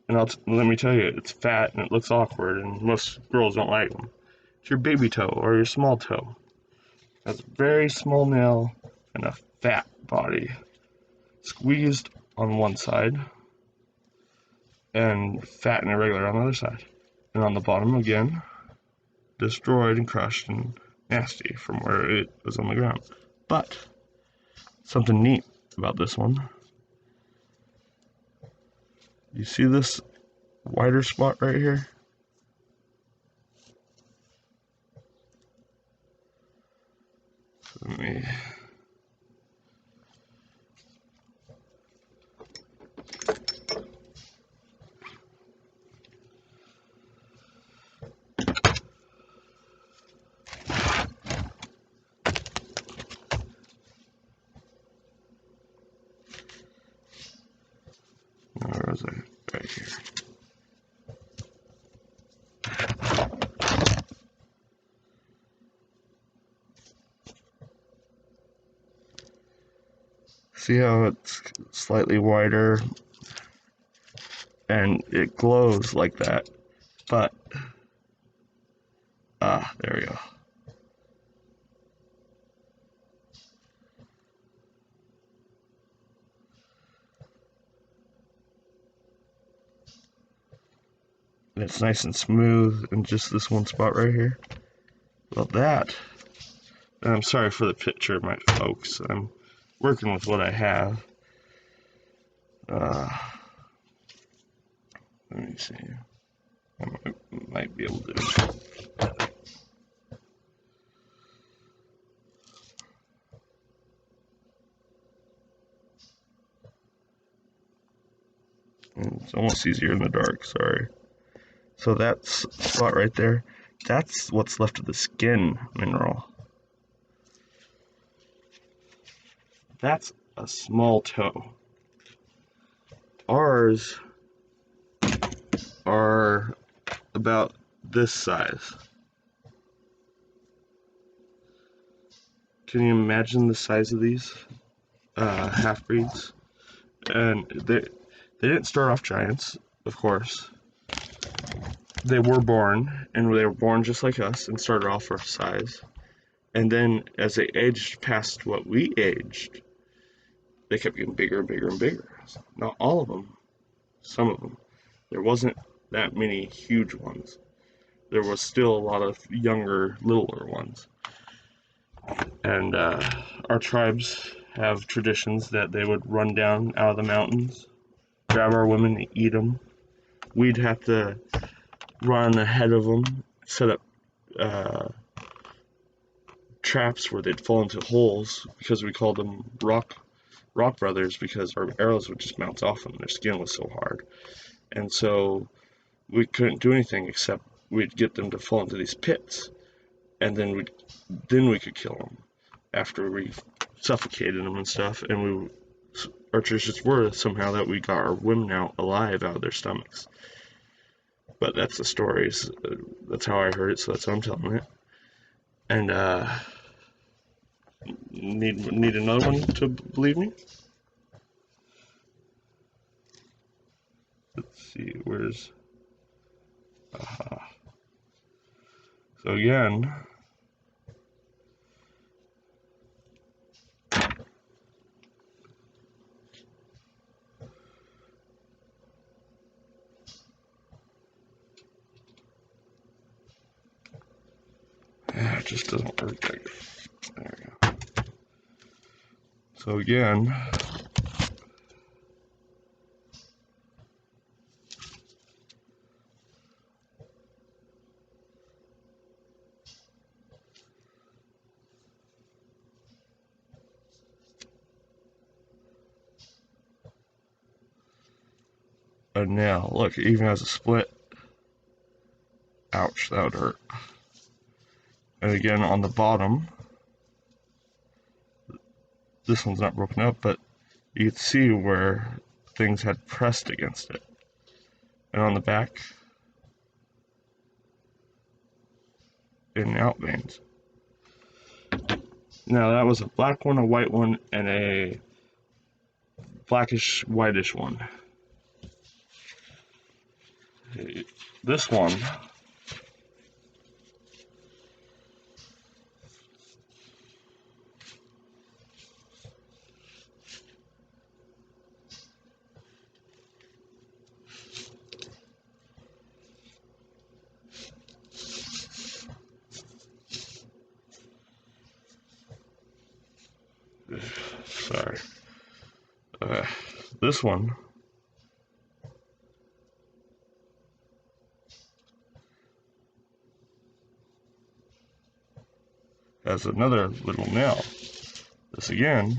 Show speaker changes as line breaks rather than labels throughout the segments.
And let me tell you, it's fat and it looks awkward, and most girls don't like them. It's your baby toe or your small toe. It has a very small nail and a fat body, squeezed on one side and fat and irregular on the other side. And on the bottom again, destroyed and crushed and nasty from where it was on the ground. But something neat about this one. You see this wider spot right here? Let me where was I? Right here. See how it's slightly wider and it glows like that, but there we go. And it's nice and smooth in just this one spot right here. Well, that, and I'm sorry for the picture, my folks. I'm working with what I have. Let me see. I might be able to. It's almost easier in the dark, sorry. So that spot right there, that's what's left of the skin mineral. That's a small toe. Ours are about this size. Can you imagine the size of these half-breeds? And they didn't start off giants, of course. They were born, and they were born just like us and started off our size. And then as they aged past what we aged, they kept getting bigger and bigger and bigger. Not all of them, some of them. There wasn't that many huge ones. There was still a lot of younger, littler ones. And our tribes have traditions that they would run down out of the mountains, grab our women and eat them. We'd have to run ahead of them, set up traps where they'd fall into holes, because we called them rock brothers, because our arrows would just bounce off them. Their skin was so hard. And so we couldn't do anything except we'd get them to fall into these pits, and then we could kill them after we suffocated them and stuff. And our traditions were somehow that we got our women out alive out of their stomachs. But that's the stories. That's how I heard it, so that's how I'm telling it. And need another one to believe me? Let's see, where's so again, it just doesn't work. There we go. So again, and now look, it even has a split. Ouch, that would hurt. And again, on the bottom, this one's not broken up, but you can see where things had pressed against it. And on the back, in the out veins. Now that was a black one, a white one, and a blackish whitish one. This one sorry. This one has another little nail. This again,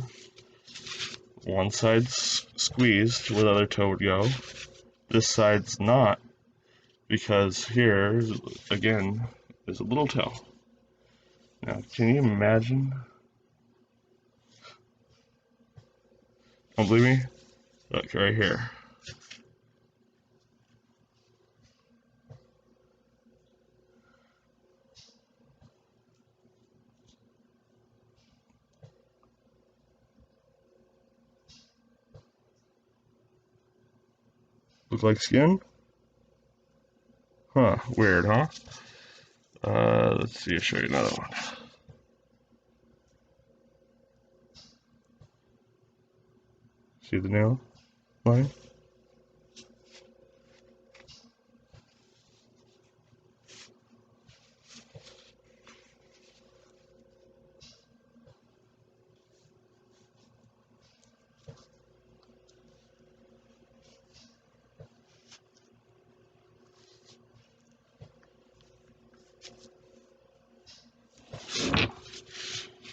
one side's squeezed where the other toe would go. This side's not, because here, again, is a little toe. Now, can you imagine? Don't believe me? Look, right here. Look like skin? Huh, weird, huh? Let's see, I'll show you another one. See the nail line?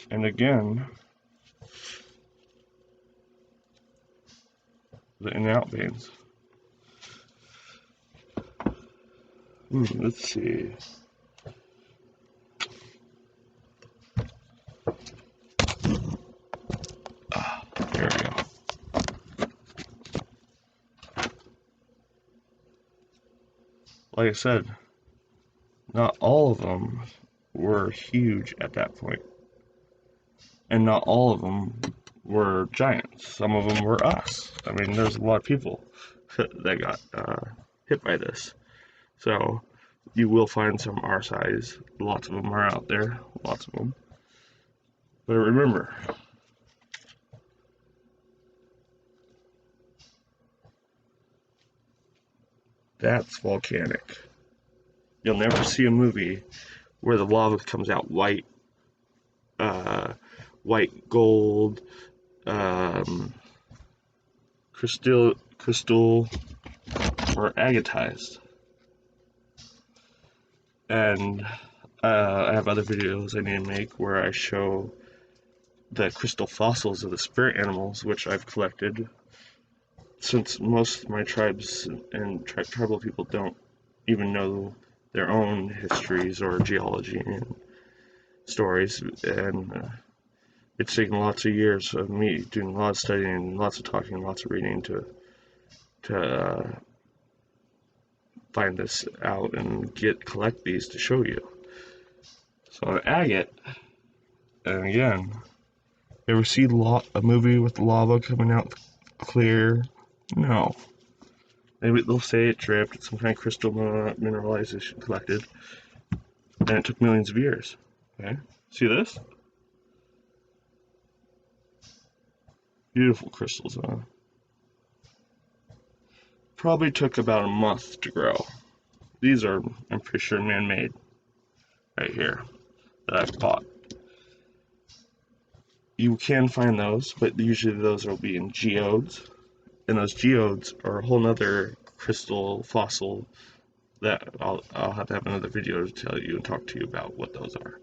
And again, the in and out veins. Let's see. There we go. Like I said, not all of them were huge at that point. And not all of them were giants. Some of them were us. I mean, there's a lot of people that got hit by this. So you will find some our size. Lots of them are out there. Lots of them. But remember, that's volcanic. You'll never see a movie where the lava comes out white, white gold, crystal, or agatized. And I have other videos I need to make where I show the crystal fossils of the spirit animals, which I've collected. Since most of my tribes and tribal people don't even know their own histories or geology and stories, and it's taken lots of years of me doing a lot of studying, lots of talking, lots of reading to find this out and collect these to show you. So an agate, and again, you ever see a movie with lava coming out clear? No. Maybe they'll say it dripped, it's some kind of crystal mineralization collected, and it took millions of years. Okay, see this? Beautiful crystals, huh? Probably took about a month to grow. These are, I'm pretty sure, man-made, right here, that I've bought. You can find those, but usually those will be in geodes, and those geodes are a whole nother crystal fossil that I'll have to have another video to tell you and talk to you about what those are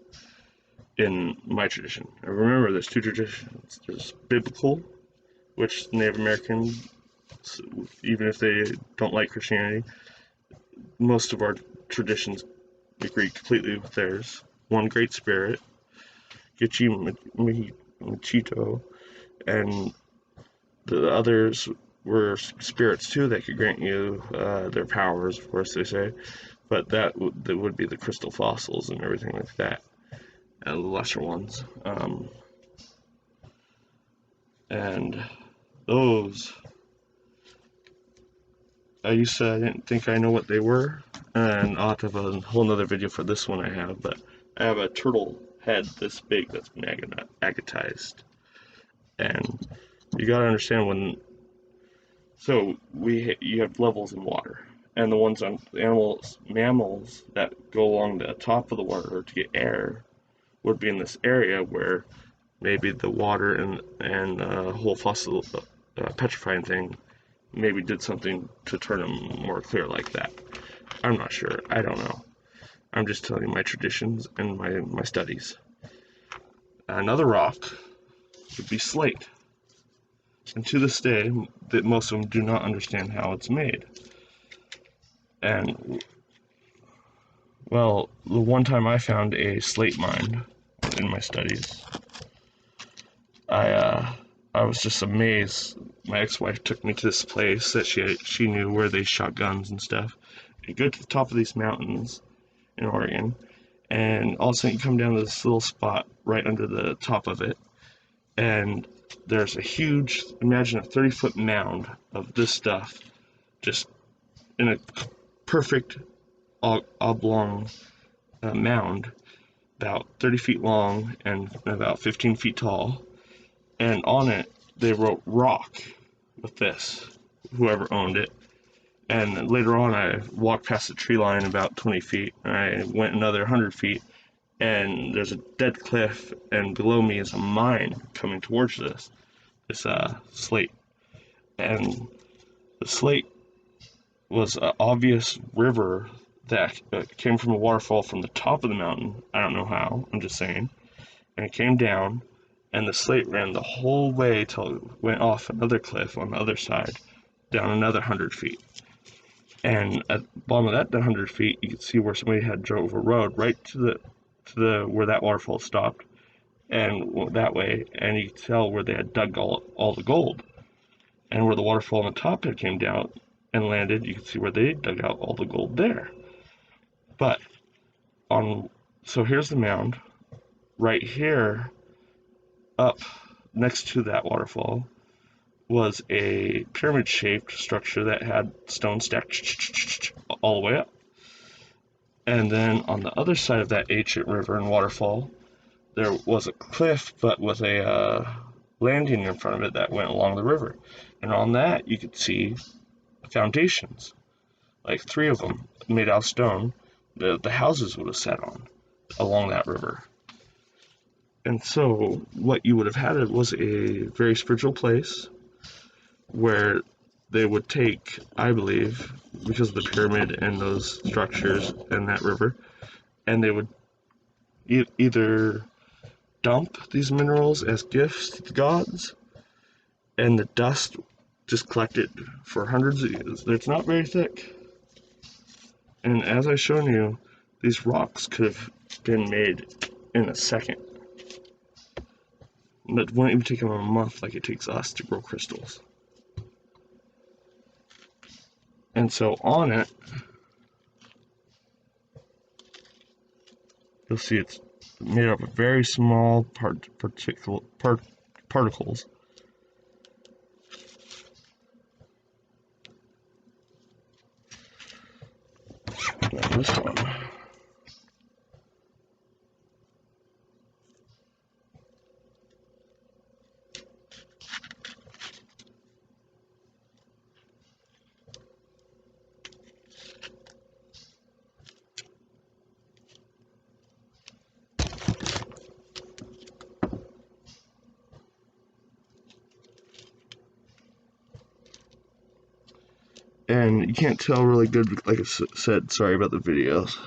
in my tradition. And remember, there's two traditions. There's biblical, which Native Americans, even if they don't like Christianity, most of our traditions agree completely with theirs. One great spirit, Gichi Machito, and the others were spirits too that could grant you their powers, of course they say, but that would be the crystal fossils and everything like that, and the lesser ones. And those I used to, I didn't think I know what they were, and I'll have to have a whole nother video for this one I have, but I have a turtle head this big that's been agatized. And you gotta understand so you have levels in water, and the ones on mammals that go along the top of the water to get air would be in this area where maybe the water and whole fossil petrifying thing maybe did something to turn them more clear like that. I'm not sure. I don't know. I'm just telling you my traditions and my studies. Another rock would be slate. And to this day, that most of them do not understand how it's made. And, well, the one time I found a slate mine in my studies, I was just amazed. My ex-wife took me to this place that she knew where they shot guns and stuff. You go to the top of these mountains in Oregon, and all of a sudden you come down to this little spot right under the top of it, and there's a huge, imagine a 30-foot mound of this stuff, just in a perfect oblong mound, about 30 feet long and about 15 feet tall. And on it, they wrote rock with this, whoever owned it. And later on, I walked past the tree line about 20 feet, and I went another 100 feet, and there's a dead cliff, and below me is a mine coming towards this slate. And the slate was an obvious river that came from a waterfall from the top of the mountain. I don't know how, I'm just saying. And it came down, and the slate ran the whole way till it went off another cliff on the other side, down another 100 feet. And at the bottom of that 100 feet, you could see where somebody had drove a road right to the where that waterfall stopped, and that way, and you could tell where they had dug all the gold. And where the waterfall on the top had came down and landed, you could see where they dug out all the gold there. But so here's the mound. Right here, up next to that waterfall, was a pyramid-shaped structure that had stone stacked all the way up. And then on the other side of that ancient river and waterfall, there was a cliff, but with a landing in front of it that went along the river. And on that, you could see foundations, like 3 of them made out of stone. The houses would have sat on along that river. And so what you would have had was a very spiritual place where they would take, I believe, because of the pyramid and those structures and that river, and they would either dump these minerals as gifts to the gods, and the dust just collected for hundreds of years. It's not very thick. And as I've shown you, these rocks could have been made in a second. It wouldn't even take them a month like it takes us to grow crystals. And so on it, you'll see it's made up of very small particles. Now this one. And you can't tell really good, like I said, sorry about the videos.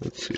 Let's see.